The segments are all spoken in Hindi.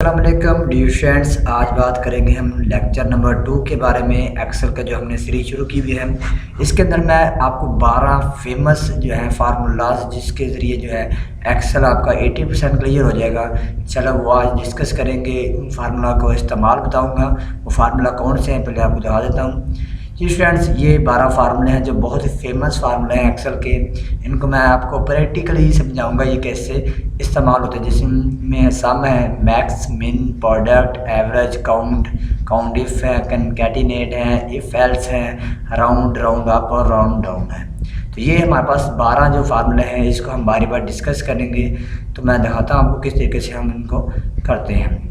अस्सलाम वालेकुम डियर स्टूडेंट्स। आज बात करेंगे हम लेक्चर नंबर 2 के बारे में। एक्सेल का जो हमने सीरीज शुरू की हुई है, इसके अंदर मैं आपको 12 फेमस जो है फार्मूलाज जिसके ज़रिए जो है एक्सेल आपका 80% क्लियर हो जाएगा। चलो वो आज डिस्कस करेंगे। उन फार्मूला को इस्तेमाल बताऊँगा। वो फार्मूला कौन से हैं पहले आपको बता देता हूँ। जी फ्रेंड्स, ये 12 फार्मूले हैं जो बहुत ही फेमस फार्मूले हैं एक्सेल के। इनको मैं आपको प्रैक्टिकली ही समझाऊंगा ये कैसे इस्तेमाल होते हैं। जिसमें सम है, मैक्स, मिन, product, average, count, count if है, कंकैटिनेट है, इफ एल्स है, राउंड, राउंड अप और राउंड डाउन है। तो ये हमारे पास 12 जो फार्मूले हैं, इसको हम बारी बार डिस्कस करेंगे। तो मैं दिखाता हूँ आपको किस तरीके से हम इनको करते हैं।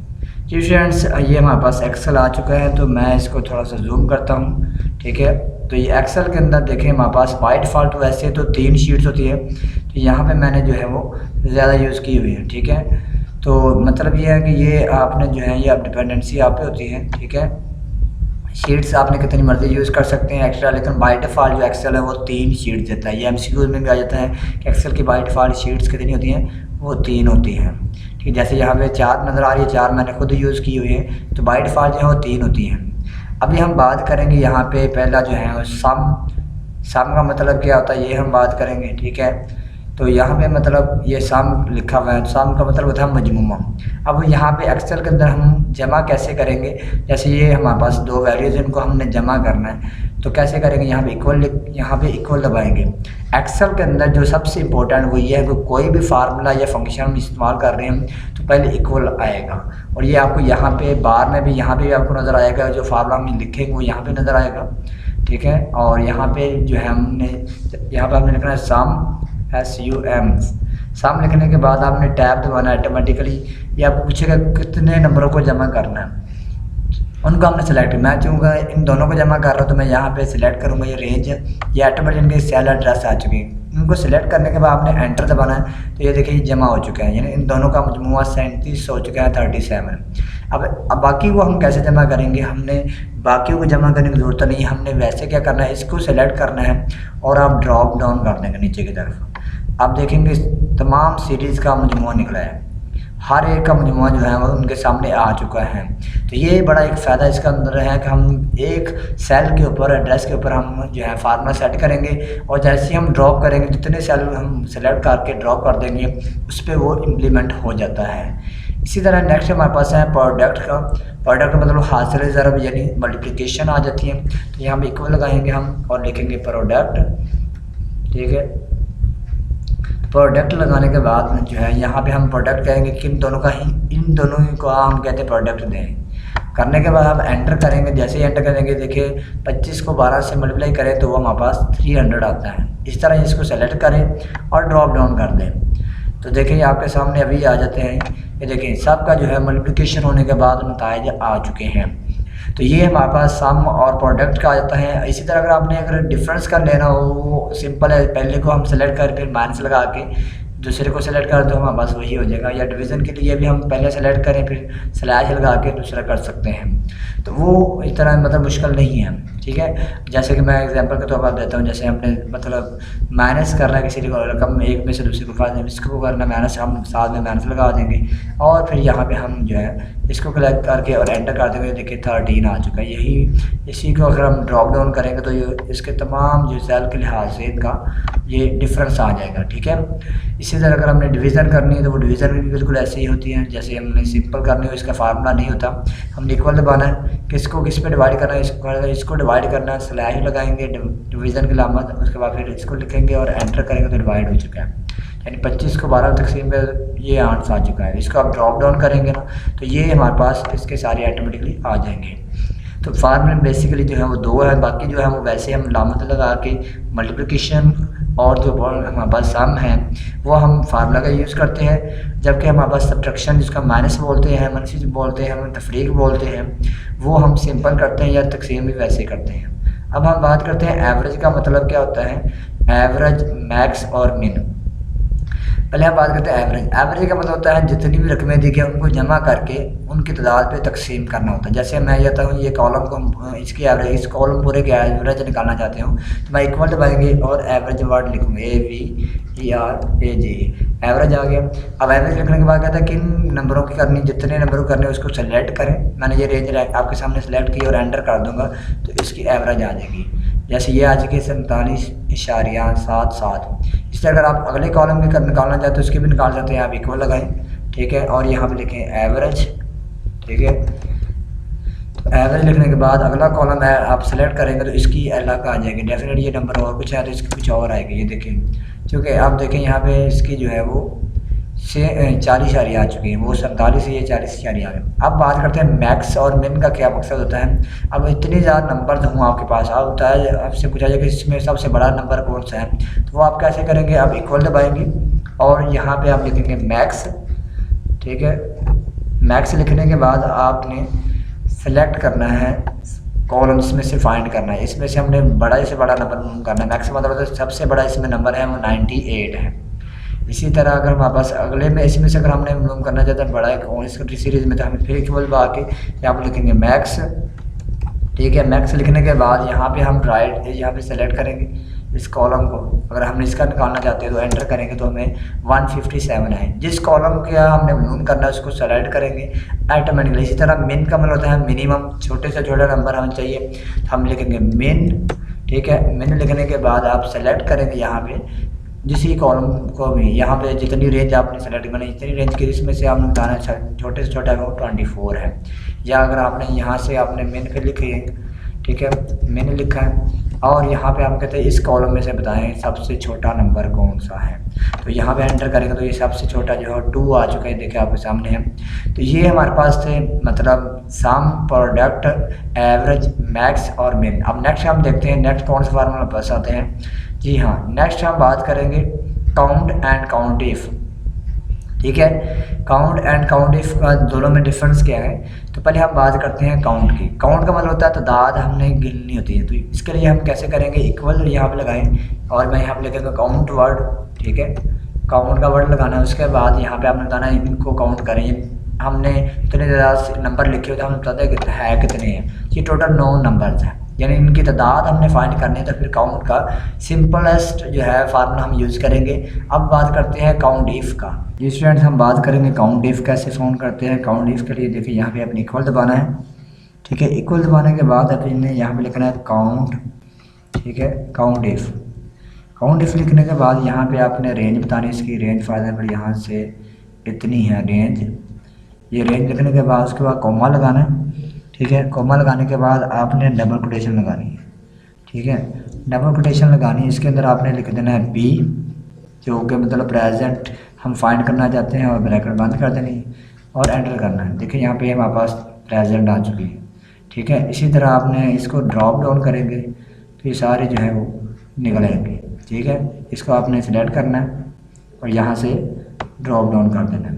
जी फ्रेंड्स, ये हमारे पास एक्सेल आ चुका है, तो मैं इसको थोड़ा सा जूम करता हूँ। ठीक है, तो ये एक्सेल के अंदर देखें हमारे पास बाय डिफ़ॉल्ट वैसे तो 3 शीट्स होती है, तो यहाँ पे मैंने जो है वो ज़्यादा यूज़ की हुई है। ठीक है, तो मतलब ये है कि ये आपने जो है ये आप डिपेंडेंसी आप पे होती है। ठीक है, शीट्स आपने कितनी मर्जी यूज़ कर सकते हैं एक्स्ट्रा, लेकिन बाय डिफ़ॉल्ट जो एक्सेल है वो 3 शीट्स देता है। ये एमसीक्यूज़ में भी आ जाता है कि एक्सेल की बाय डिफ़ॉल्ट शीट्स कितनी होती हैं, वो 3 होती हैं। ठीक है, जैसे यहाँ पे 4 नज़र आ रही है, 4 मैंने खुद यूज़ की हुई है, तो बाय डिफ़ॉल्ट जो है वो 3 होती हैं। अभी हम बात करेंगे यहाँ पे पहला जो है सम का मतलब क्या होता है, ये हम बात करेंगे। ठीक है, तो यहाँ पे मतलब ये सम लिखा हुआ है, सम का मतलब होता है मजमूमा। अब यहाँ पे एक्सेल के अंदर हम जमा कैसे करेंगे, जैसे ये हमारे पास 2 वैल्यूज़, इनको हमने जमा करना है, तो कैसे करेंगे, यहाँ पे इक्वल दबाएंगे। एक्सेल के अंदर जो सबसे इम्पोर्टेंट वो ये है कि कोई भी फार्मूला या फंक्शन हम इस्तेमाल कर रहे हैं तो पहले इक्वल आएगा, और ये आपको यहाँ पे बार में भी यहाँ पे भी आपको नज़र आएगा। जो फार्मूला हम लिखेंगे वो यहाँ पे नज़र आएगा। ठीक है, और यहाँ पे जो है हमने लिखना है सम लिखने के बाद आपने टैब दबाना है। ऑटोमेटिकली ये आपको पूछेगा कितने नंबरों को जमा करना है, उनको हमने सेलेक्ट, मैं चाहूँगा इन दोनों को जमा कर रहा हूँ, तो मैं यहाँ पे सिलेक्ट करूँगा ये रेंज, ये ऑटोमेटिक इनके सेल एड्रेस आ चुके हैं। इनको सिलेक्ट करने के बाद आपने एंटर दबाना है, तो ये देखिए जमा हो चुका है, यानी इन दोनों का मजमूआ 37 हो चुका है, 37। अब बाकी को हम कैसे जमा करेंगे, हमने बाकियों को जमा करने की ज़रूरत नहीं है। हमने वैसे क्या करना है, इसको सेलेक्ट करना है और आप ड्रॉप डाउन कर देंगे नीचे की तरफ। आप देखेंगे तमाम सीरीज़ का मजमूआ निकला है, हर एक का मजमूआ जो है वो उनके सामने आ चुका है। तो ये बड़ा एक फ़ायदा इसका अंदर है कि हम एक सेल के ऊपर, एड्रेस के ऊपर हम जो है फार्मूला सेट करेंगे, और जैसे ही हम ड्रॉप करेंगे, जितने सेल हम सेलेक्ट करके ड्रॉप कर देंगे उस पर वो इम्प्लीमेंट हो जाता है। इसी तरह नेक्स्ट हमारे पास है प्रोडक्ट का मतलब हासिल ज़रब यानी मल्टीप्लिकेशन आ जाती है। तो यहाँ पे इक्वल लगाएंगे हम और लिखेंगे प्रोडक्ट। ठीक है, प्रोडक्ट लगाने के बाद में जो है यहाँ पे हम प्रोडक्ट कहेंगे कि इन दोनों को हम कहते हैं प्रोडक्ट दें। करने के बाद हम एंटर करेंगे। जैसे ही एंटर करेंगे, देखिए 25 को 12 से मल्टीप्लाई करें तो वो हमारे पास 300 आता है। इस तरह इसको सेलेक्ट करें और ड्रॉप डाउन कर दें, तो देखिए आपके सामने अभी आ जाते हैं। ये देखिए सबका जो है मल्टीप्लिकेशन होने के बाद नतीजे आ चुके हैं। तो ये हमारे पास सम और प्रोडक्ट का आ जाता है। इसी तरह अगर डिफरेंस का लेना हो, वो सिंपल है, पहले को हम सेलेक्ट कर फिर माइनस लगा के दूसरे को सेलेक्ट कर दो, हमारे पास वही हो जाएगा। या डिवीज़न के लिए भी हम पहले सेलेक्ट करें फिर स्लैश लगा के दूसरा कर सकते हैं। तो वो इस तरह मतलब मुश्किल नहीं है। ठीक है, जैसे कि मैं एग्जांपल के तौर पर देता हूँ। जैसे हमने मतलब माइनस करना है किसी को रकम एक में से दूसरे को कर दें, इसको करना माइनस, हम साथ में माइनस लगा देंगे और फिर यहाँ पे हम जो है इसको कलेक्ट करके और एंटर कर देंगे। देखिए 13 आ चुका है। इसी को अगर हम ड्रॉप डाउन करेंगे तो ये इसके तमाम जो सेल के लिहाज से इनका ये डिफरेंस आ जाएगा। ठीक है, इसी तरह अगर हमने डिवीज़न करनी है तो वो डिवीज़न भी बिल्कुल ऐसे ही होती है। जैसे हमने सिंपल करनी हो, इसका फार्मूला नहीं होता, हमने इक्वल दबाना है, किसको किस पे डिवाइड करना है, इसको डिवाइड करना है, स्लैश लगाएंगे डिवीज़न की लामत, उसके बाद फिर इसको लिखेंगे और एंटर करेंगे तो डिवाइड हो चुका है। यानी 25 को 12 तकसीम में ये आंसर आ चुका है। इसको आप ड्रॉप डाउन करेंगे ना, तो ये हमारे पास इसके सारे ऑटोमेटिकली आ जाएंगे। तो फार्मूले बेसिकली जो है वो 2 है, बाकी जो है वो वैसे हम लामत लगा के मल्टीप्लिकेशन और जो हमारे पास सम है वो हम फार्मूला का यूज़ करते हैं। जबकि हमारे पास सब्ट्रैक्शन, जिसका माइनस बोलते हैं, मनफी बोलते हैं, हम तफरीक बोलते हैं, वो हम सिंपल करते हैं या तकसीम भी वैसे करते हैं। अब हम बात करते हैं एवरेज का मतलब क्या होता है। एवरेज, मैक्स और मिन। पहले हम बात करते हैं एवरेज। एवरेज का मतलब होता है जितनी भी रकमें दी गई उनको जमा करके उनकी तादाद पे तकसीम करना होता है। जैसे मैं कहता हूँ ये कॉलम को इसकी एवरेज, इस कॉलम पूरे की एवरेज निकालना चाहते हूँ तो मैं इक्वल दबाएंगे और एवरेज वर्ड लिखूँगा AVERAGE, एवरेज आ गया। अब एवरेज लिखने के बाद कहता है किन नंबरों की करनी, जितने नंबरों को करने उसको सेलेक्ट करें। मैंने ये रेंज आपके सामने सेलेक्ट की और एंटर कर दूंगा तो इसकी एवरेज आ जाएगी। जैसे ये आ जाएगी 47.77। इस तरह अगर आप अगले कॉलम की निकालना चाहते हो उसके भी निकाल सकते हैं, आप इक्वल लगाएं, ठीक है, और यहाँ पे लिखें एवरेज, ठीक है। तो एवरेज लिखने के बाद अगला कॉलम है आप सेलेक्ट करेंगे तो इसकी अलग आ जाएगी डेफिनेटली। ये नंबर और कुछ है तो इसकी कुछ और आएगी, ये देखें, क्योंकि आप देखें यहाँ पे इसकी जो है वो 40 आ चुकी है, वो 47 से ये 40 आ गए। अब बात करते हैं मैक्स और मिन का क्या मकसद होता है। अब इतनी ज़्यादा नंबर हूँ आपके पास, अब होता है आपसे पूछा जाए कि इसमें सबसे बड़ा नंबर कौन सा है, तो आप कैसे करेंगे, आप इक्वल दबाएंगे और यहाँ पे आप लिखेंगे मैक्स, ठीक है। मैक्स लिखने के बाद आपने सेलेक्ट करना है कॉलम, इसमें से फाइंड करना है, इसमें से हमने बड़ा से बड़ा नंबर करना है। मैक्स मतलब सबसे बड़ा इसमें नंबर है वो 98 है। इसी तरह अगर हमारे पास अगले में इसमें से अगर हमने मालूम करना चाहते हैं बड़ा है इसको सीरीज में, तो हम फिर इक्वल बा के यहाँ पर लिखेंगे मैक्स, ठीक है। मैक्स लिखने के बाद यहाँ पे हम राइट यहाँ पे सेलेक्ट करेंगे इस कॉलम को। अगर हमने इसका निकालना चाहते हैं तो एंटर करेंगे तो हमें 157 है। जिस कॉलम का हमने मालूम करना है उसको सेलेक्ट करेंगे ऑटोमेटिकली। इसी तरह मिन का मतलब होता है मिनिमम, छोटे से छोटा नंबर हमें चाहिए तो हम लिखेंगे मिन, ठीक है। मिन लिखने के बाद आप सेलेक्ट करेंगे यहाँ पे जिस कॉलम को भी, यहाँ पे जितनी रेंज आपने सेलेक्ट करनी, जितनी रेंज की इसमें से आपने बताना छोटे से छोटा वो 24 है। या अगर आपने यहाँ से आपने मिन पे लिखी है, ठीक है, मैंने लिखा है और यहाँ पे आप कहते हैं इस कॉलम में से बताएं सबसे छोटा नंबर कौन सा है, तो यहाँ पे एंटर करेंगे तो ये सबसे छोटा जो है 2 आ चुका है, देखिए आपके सामने है। तो ये हमारे पास थे मतलब सम, प्रोडक्ट, एवरेज, मैक्स और मिन। अब नेक्स्ट हम देखते हैं नेक्स्ट कौन से फार्मूला पास आते हैं। जी हाँ, नेक्स्ट हम बात करेंगे काउंट एंड काउंट इफ, ठीक है। काउंट एंड काउंट इफ का दोनों में डिफरेंस क्या है, तो पहले हम बात करते हैं काउंट की। काउंट का मतलब होता है तादाद हमने गिननी होती है, तो इसके लिए हम कैसे करेंगे, इक्वल यहाँ पे लगाएं और मैं यहाँ पे लिखूँगा काउंट वर्ड, ठीक है। काउंट का वर्ड लगाना है, उसके बाद यहाँ पे आपने बताना है इनको काउंट करें। हमने इतने ज़्यादा नंबर लिखे होते हैं, हमें बताते हैं कितने हैं, ये टोटल 9 नंबर्स हैं, यानी इनकी तादाद हमने फाइंड करनी है। तो फिर काउंट का सिंपलेस्ट जो है फार्मूला हम यूज़ करेंगे। अब बात करते हैं काउंट इफ का। जी स्टूडेंट्स, हम बात करेंगे काउंट इफ कैसे फाउंड करते हैं। काउंट इफ के लिए देखिए यहाँ पे अपने इक्वल दबाना है, ठीक है। इक्वल दबाने के बाद अपने यहाँ पे लिखना है काउंट, ठीक है, काउंट इफ। काउंट इफ लिखने के बाद यहाँ पे आपने रेंज बतानी, इसकी रेंज फायदा पर यहाँ से इतनी है रेंज। ये रेंज लिखने के बाद उसके बाद कॉमा लगाना है, ठीक है। कॉमा लगाने के बाद आपने डबल कोटेशन लगानी है, ठीक है। डबल कोटेशन लगानी है, इसके अंदर आपने लिख देना है बी, जो कि मतलब प्रेजेंट हम फाइंड करना चाहते हैं, और ब्रैकेट बंद कर देनी है और एंटर करना है। देखिए यहाँ पे हमारे पास प्रेजेंट आ चुकी है, ठीक है। इसी तरह आपने इसको ड्रॉप डाउन करेंगे तो ये सारे जो है वो निकलेंगे, ठीक है। इसको आपने सिलेक्ट करना है और यहाँ से ड्रॉप डाउन कर देना है,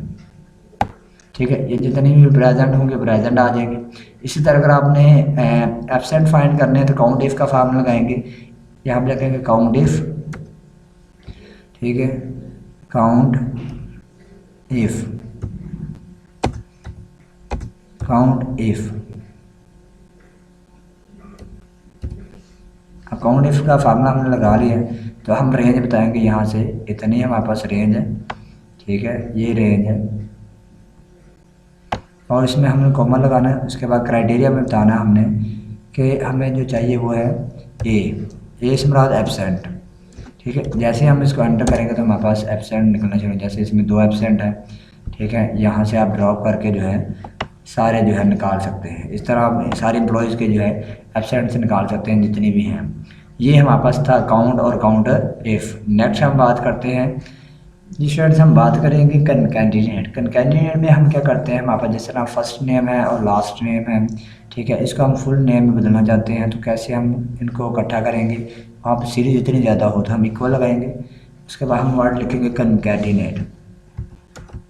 ठीक है। ये जितनी भी प्रेजेंट होंगे प्रेजेंट आ जाएंगे। इसी तरह अगर आपने एब्सेंट फाइंड करने हैं तो काउंट इफ का फार्मूला लगाएंगे, यहाँ पे लिखेंगे काउंट इफ, ठीक है, count if, count if. Count if का फार्मूला हमने लगा लिया है तो हम रेंज बताएंगे, यहाँ से इतनी हमारे पास रेंज है, ठीक है, ये रेंज है और इसमें हमने कॉमा लगाना है। उसके बाद क्राइटेरिया में बताना है हमने कि हमें जो चाहिए वो है ए से मुराद एब्सेंट, ठीक है। जैसे हम इसको एंटर करेंगे तो हमारे पास एब्सेंट निकलना शुरू, जैसे इसमें 2 एब्सेंट है, ठीक है। यहाँ से आप ड्रॉप करके जो है सारे जो है निकाल सकते हैं। इस तरह आप सारे एम्प्लॉयज़ के जो है एब्सेंट से निकाल सकते हैं जितनी भी हैं। ये हमारे पास था काउंट और काउंटर इफ़। नेक्स्ट हम बात करते हैं जी स्टूडेंट्स, हम बात करेंगे कंकैटिनेट। कंकैटिनेट में हम क्या करते हैं, हमारे पास जिस तरह फर्स्ट नेम है और लास्ट नेम है, ठीक है, इसको हम फुल नेम में बदलना चाहते हैं तो कैसे हम इनको इकट्ठा करेंगे। वहाँ पर सीरीज इतनी ज़्यादा हो तो हम इक्वल लगाएंगे, उसके बाद हम वर्ड लिखेंगे कंकैटिनेट,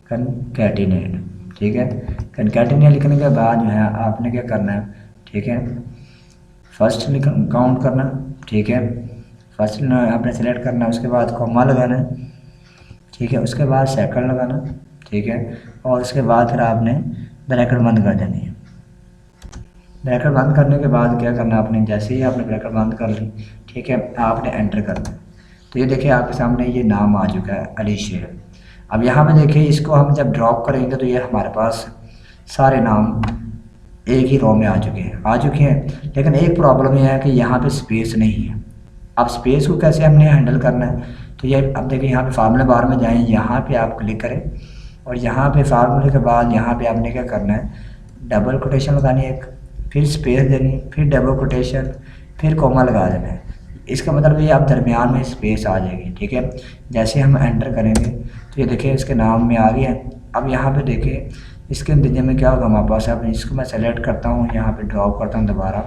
कंकैटिनेट, ठीक है। कंकैटिनेट लिखने के बाद जो है आपने क्या करना है, ठीक है, फर्स्ट काउंट करना, ठीक है, फर्स्ट आपने सेलेक्ट करना है, उसके बाद कॉमा लगाना है, ठीक है। उसके बाद सेकंड लगाना, ठीक है। और उसके बाद फिर आपने ब्रैकेट बंद कर देनी है। ब्रैकेट बंद करने के बाद क्या करना आपने, जैसे ही आपने ब्रैकेट बंद कर ली, ठीक है, आपने एंटर करना। तो ये देखिए आपके सामने ये नाम आ चुका है, अली शेर। अब यहाँ पे देखिए इसको हम जब ड्रॉप करेंगे तो ये हमारे पास सारे नाम एक ही रो में आ चुके हैं। लेकिन एक प्रॉब्लम यह है कि यहाँ पे स्पेस नहीं है। अब स्पेस को कैसे हमने हैंडल करना है, तो ये अब देखिए यहाँ पे फार्मूला बार में जाएं, यहाँ पे आप क्लिक करें और यहाँ पे फार्मूले के बाद यहाँ पे आपने क्या करना है, डबल कोटेशन लगानी है, एक फिर स्पेस देनी, फिर डबल कोटेशन, फिर कॉमा लगा देना है। इसका मतलब ये आप दरमियान में स्पेस आ जाएगी, ठीक है। जैसे हम एंटर करेंगे तो ये देखिए इसके नाम में आ गया। अब यहाँ पे देखिए इसके नतीजे में क्या होगा हमारे पास। अब इसको मैं सेलेक्ट करता हूँ, यहाँ पे ड्रॉप करता हूँ दोबारा,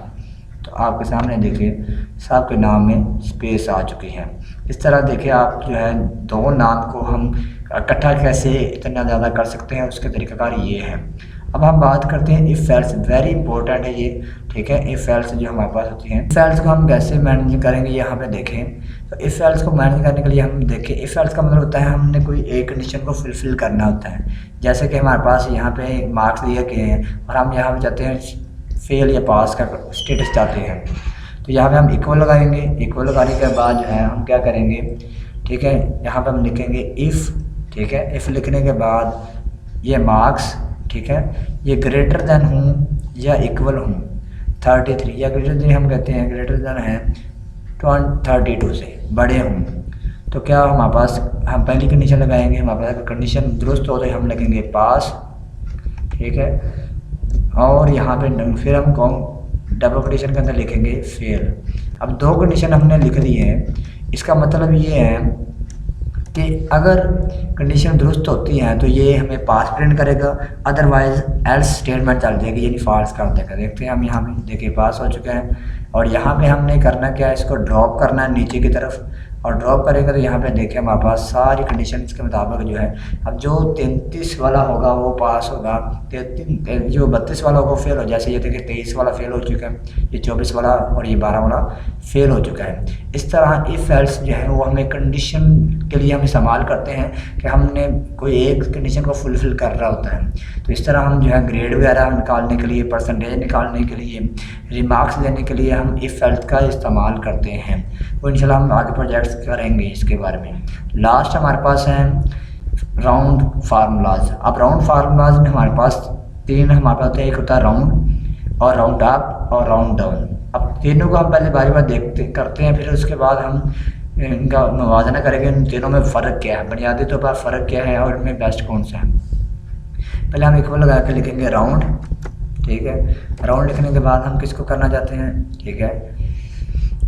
तो आपके सामने देखिए सबके नाम में स्पेस आ चुकी है। इस तरह देखिए आप जो है दो नाम को हम इकट्ठा कैसे इतना ज़्यादा कर सकते हैं, उसके तरीक़ाकार ये है। अब हम बात करते हैं इफ़ एल्स, वेरी इंपॉर्टेंट है ये, ठीक है। इफ़ एल्स जो हमारे पास होती हैं, इफ़ एल्स को हम कैसे मैनेज करेंगे यहाँ पे देखें। तो इफ़ एल्स को मैनेज करने के लिए हम देखें, इफ़ एल्स का मतलब होता है हमने कोई एक कंडीशन को फुलफ़िल करना होता है। जैसे कि हमारे पास यहाँ पे मार्क्स दिए गए हैं और हम यहाँ पे चाहते हैं फेल या पास का स्टेटस चाहते हैं, तो यहाँ पे हम इक्वल लगाएंगे। इक्वल लगाने के बाद जो है हम क्या करेंगे, ठीक है, यहाँ पे हम लिखेंगे इफ़, ठीक है। इफ़ लिखने के बाद ये मार्क्स, ठीक है, ये ग्रेटर देन हूँ या इक्वल हूँ 33, या ग्रेटर देन हम कहते हैं ग्रेटर देन है 32 से बड़े हूँ। तो क्या हमारे पास हम पहली कंडीशन लगाएंगे, हमारे पास अगर कंडीशन दुरुस्त हो तो हम लिखेंगे पास, ठीक है। और यहाँ पे फिर हम डबल कंडीशन के अंदर लिखेंगे फेल। अब दो कंडीशन हमने लिख दी है, इसका मतलब ये है कि अगर कंडीशन दुरुस्त होती है तो ये हमें पास प्रिंट करेगा, अदरवाइज एल्स स्टेटमेंट चल जाएगी, यानी फॉल्स कर देगा। देखते हैं हम यहाँ पे, देखिए पास हो चुका है। और यहाँ पे हमने करना क्या है, इसको ड्रॉप करना है नीचे की तरफ, और ड्रॉप करेंगे तो यहाँ पे देखिए हमारे पास सारी कंडीशन के मुताबिक जो है, अब जो 33 वाला होगा वो पास होगा, जो 32 वाला होगा फेल हो। जैसे ये देखिए 23 वाला फेल हो चुका है, ये 24 वाला और ये 12 वाला फेल हो चुका है। इस तरह इफ़ एल्स जो है वो हमें कंडीशन के लिए हम इस्तेमाल करते हैं कि हमने कोई एक कंडीशन को फुलफ़िल कर रहा होता है। तो इस तरह हम जो है ग्रेड वगैरह निकालने के लिए, परसेंटेज निकालने के लिए, रिमार्क्स देने के लिए हम इफ़ एल्स का इस्तेमाल करते हैं। वो इंशाल्लाह हम आगे प्रोजेक्ट्स करेंगे इसके बारे में। लास्ट हमारे पास है राउंड फार्मूलाज। अब राउंड फार्मूलाज में हमारे पास तीन हमारे पास होते हैं, एक होता है राउंड और राउंड अप और राउंड डाउन। अब तीनों को हम पहले बारी बार देखते करते हैं, फिर उसके बाद हम इनका मुवाजना करेंगे, इन तीनों में फ़र्क क्या है, बुनियादी तौर पर फ़र्क क्या है और इनमें बेस्ट कौन सा है। पहले हम इक्वल लगा के लिखेंगे राउंड, ठीक है। राउंड लिखने के बाद हम किसको करना चाहते हैं, ठीक है,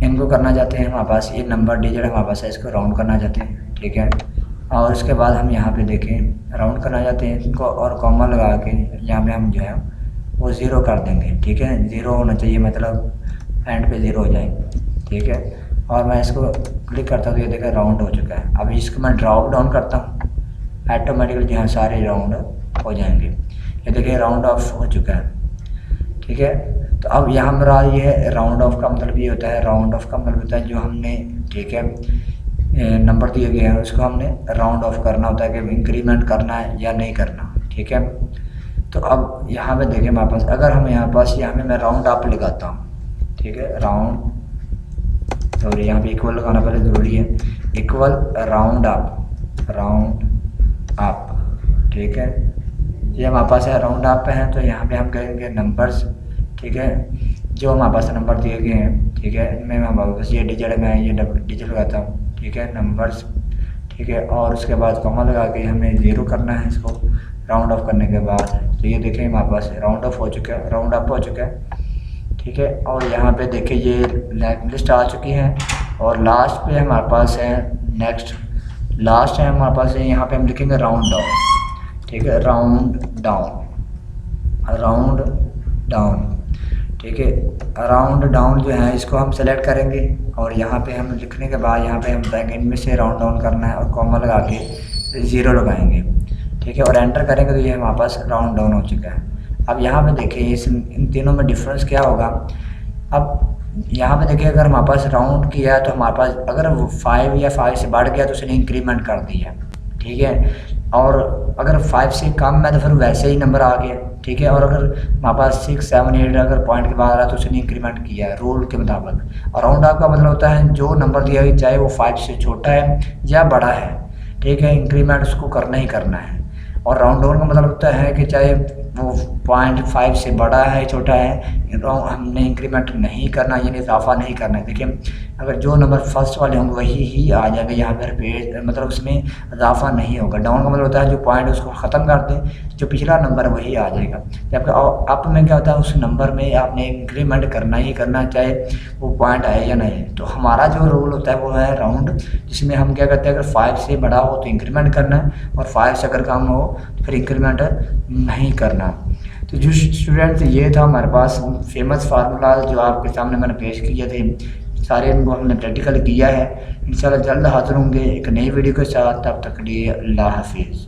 इनको करना चाहते हैं, हमारे पास ये नंबर डिजिट हमारे पास है, इसको राउंड करना चाहते हैं, ठीक है। और उसके बाद हम यहाँ पे देखें राउंड करना चाहते हैं इनको, और कॉमा लगा के यहाँ पे हम जो है वो ज़ीरो कर देंगे, ठीक है। ज़ीरो होना चाहिए, मतलब एंड पे ज़ीरो हो जाए, ठीक है। और मैं इसको क्लिक करता हूँ तो ये देखा राउंड हो चुका है। अब इसको मैं ड्रॉप डाउन करता हूँ, ऑटोमेटिकली जो है सारे राउंड हो जाएंगे। ये देखिए राउंड ऑफ हो चुका है, ठीक है। तो अब यहाँ मेरा ये है राउंड ऑफ का मतलब ये होता है, राउंड ऑफ का मतलब होता है जो हमने, ठीक है, नंबर दिए गए हैं उसको हमने राउंड ऑफ करना होता है कि इंक्रीमेंट करना है या नहीं करना, ठीक है। तो अब यहाँ पे देखें हमारे पास, अगर हम यहाँ पास यहाँ पे मैं राउंड अप लगाता हूँ, ठीक है, राउंड, और यहाँ पे इक्वल लगाना पहले ज़रूरी है, इक्वल राउंड अप, ठीक है। ये हमारे पास है राउंड अप है, तो यहाँ पे हम कहेंगे नंबर्स, ठीक है, जो हमारे पास नंबर दिए गए हैं, ठीक है, इनमें हमारे पास ये डिजिट में ये डिजिट लगाता हूँ, ठीक है, नंबर्स, ठीक है। और उसके बाद कॉमा लगा के हमें ज़ीरो करना है इसको राउंड ऑफ करने के बाद। तो ये देखें हमारे पास राउंड ऑफ हो चुका है, राउंड अप हो चुका है, ठीक है। और यहाँ पे देखिए ये लिस्ट आ चुकी है, और लास्ट पे हमारे पास है नेक्स्ट, लास्ट है हमारे पास है, यहाँ पे हम लिखेंगे राउंड डाउन, ठीक है, राउंड डाउन, ठीक है। राउंड डाउन जो है इसको हम सेलेक्ट करेंगे, और यहाँ पे हम लिखने के बाद यहाँ पे हम बताएंगे इनमें से राउंड डाउन करना है, और कॉमा लगा के ज़ीरो लगाएंगे, ठीक है, और एंटर करेंगे तो ये हमारे पास राउंड डाउन हो चुका है। अब यहाँ पे देखिए इन तीनों में डिफरेंस क्या होगा। अब यहाँ पे देखिए अगर हमारे पास राउंड किया है तो हमारे पास अगर 5 या 5 से बढ़ गया तो उसने इंक्रीमेंट कर दिया, ठीक है। और अगर 5 से कम है तो फिर वैसे ही नंबर आ गया, ठीक है। और अगर हमारे पास 6, 7, 8 अगर पॉइंट के बाद आ रहा है तो उसने इंक्रीमेंट किया है रूल के मुताबिक। और राउंड ऑफ का मतलब होता है जो नंबर दिया है चाहे वो 5 से छोटा है या बड़ा है, ठीक है, इंक्रीमेंट उसको करना ही करना है। और राउंड डाउन का मतलब होता है कि चाहे वो 0.5 से बड़ा है छोटा है, हमने इंक्रीमेंट नहीं करना, यानी इजाफा नहीं करना है। देखिए अगर जो नंबर फर्स्ट वाले होंगे वही ही आ जाएंगे यहाँ पर पेज, मतलब उसमें इजाफा नहीं होगा। डाउन का मतलब होता है जो पॉइंट उसको ख़त्म कर दें, जो पिछला नंबर वही आ जाएगा। जबकि अप में क्या होता है उस नंबर में आपने इंक्रीमेंट करना ही करना, चाहे वो पॉइंट आए या नहीं। तो हमारा जो रूल होता है वो है राउंड, जिसमें हम क्या करते हैं अगर 5 से बड़ा हो तो इंक्रीमेंट करना है और 5 से अगर कम हो तो फिर इंक्रीमेंट नहीं करना। तो जो स्टूडेंट्स ये था हमारे पास फेमस फार्मूला जो आपके सामने मैंने पेश किए थे, सारे इनको हमने प्रैक्टिकल किया है। इंशाल्लाह जल्द हाजिर होंगे एक नई वीडियो के साथ, तब तक के लिए अल्लाह हाफिज़।